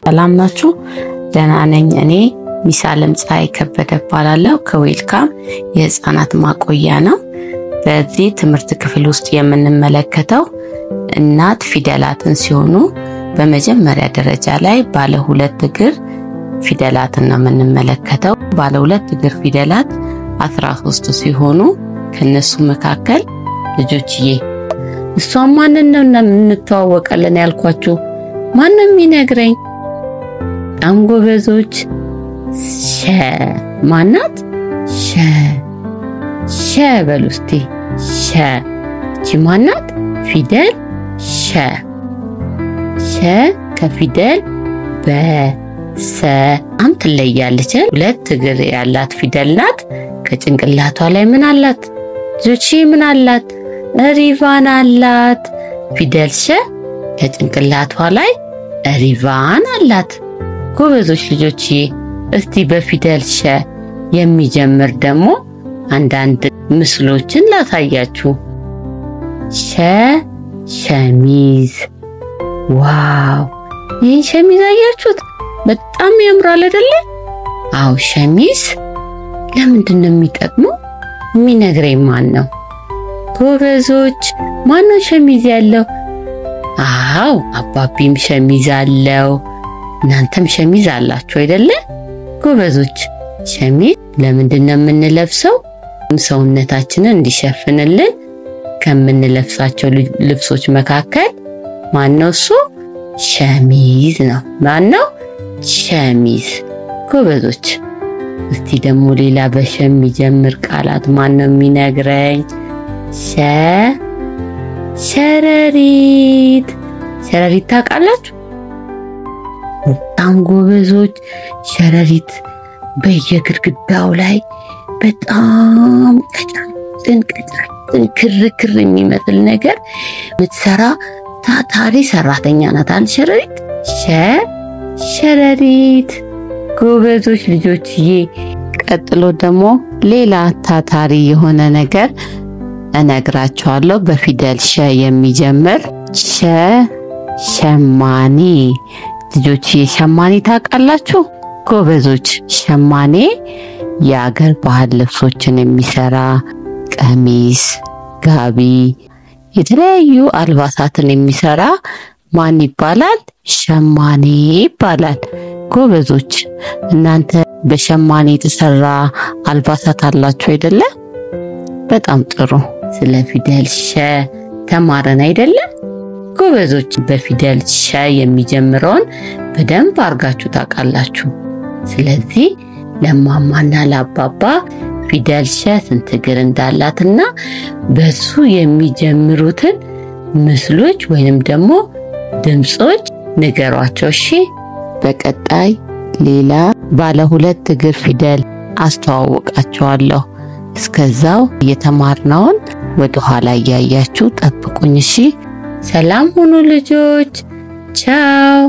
ሰላም ናችሁ? ደህና ነኝ። እኔ ሚሳለም ፀሐይ ከበደ እባላለሁ። ከዌልካም የህፃናት ማቆያ ነው። በዚህ ትምህርት ክፍል ውስጥ የምንመለከተው እናት ፊደላትን ሲሆኑ በመጀመሪያ ደረጃ ላይ ባለ ሁለት እግር ፊደላትን ነው የምንመለከተው። ባለ ሁለት እግር ፊደላት 13 ሲሆኑ ከነሱ መካከል ልጆችዬ እሷን ማንን ነው እንተዋወቃለን ያልኳችሁ? ማንም ይነግረኝ? በጣም ጎበዞች። ሸ ማናት? ሸ በሉስቲ ሸ። እቺ ማናት? ፊደል ሸ ከፊደል በሰ አም ትለያለች። ሁለት እግር ያላት ፊደል ናት። ከጭንቅላቷ ላይ ምን አላት? ልጆቼ ምን አላት? ሪቫን አላት። ፊደል ሸ ከጭንቅላቷ ላይ ሪቫን አላት። ጎበዞች ልጆቼ። እስቲ በፊደል ሸ የሚጀምር ደግሞ አንዳንድ ምስሎችን ላሳያችሁ። ሸሚዝ። ዋው! ይህ ሸሚዝ አያችሁት? በጣም ያምራል አይደለ? አው ሸሚዝ ለምንድን ነው የሚጠቅመው? የሚነግረኝ ማን ነው? ጎበዞች። ማን ነው ሸሚዝ ያለው? አው አባቢም ሸሚዝ አለው። እናንተም ሸሚዝ አላችሁ አይደለ? ጎበዞች። ሸሚዝ ለምንድን ነው የምንለብሰው? ሰውነታችንን እንዲሸፍንልን ከምንለብሳቸው ልብሶች መካከል ማን ነው እሱ? ሸሚዝ ነው። ማን ነው? ሸሚዝ። ጎበዞች። እስቲ ደግሞ ሌላ በሸ የሚጀምር ቃላት ማን ነው የሚነግረኝ? ሸረሪት። ሸረሪት ታውቃላችሁ? በጣም ጎበዞች። ሸረሪት በየግድግዳው ላይ በጣም ቀጫጭን ክር የሚመስል ነገር የምትሰራ ታታሪ ሰራተኛ ናት። ሸረሪት ሸረሪት። ጎበዞች ልጆችዬ። ቀጥሎ ደግሞ ሌላ ታታሪ የሆነ ነገር እነግራችኋለሁ። በፊደል ሸ የሚጀምር ሸማኔ። ልጆች ሸማኔ ታውቃላችሁ? ጎበዞች። ሸማኔ የአገር ባህል ልብሶችን የሚሰራ ቀሚስ፣ ጋቢ፣ የተለያዩ አልባሳትን የሚሰራ ማን ይባላል? ሸማኔ ይባላል። ጎበዞች። እናንተ በሸማኔ የተሰራ አልባሳት አላችሁ አይደለ? በጣም ጥሩ። ስለ ፊደል ሸ ተማረን አይደለ? ጎበዞች። በፊደል ሸ የሚጀምረውን በደንብ አርጋችሁ ታውቃላችሁ። ስለዚህ ለማማና ለአባባ ፊደል ሸ ስንት እግር እንዳላትና በሱ የሚጀምሩትን ምስሎች ወይንም ደግሞ ድምጾች ንገሯቸው። እሺ። በቀጣይ ሌላ ባለ ሁለት እግር ፊደል አስተዋውቃችኋለሁ። እስከዛው የተማርነውን ወደ ኋላ እያያችሁ ጠብቁኝ። እሺ። ሰላም ሁኑ ልጆች። ቻው።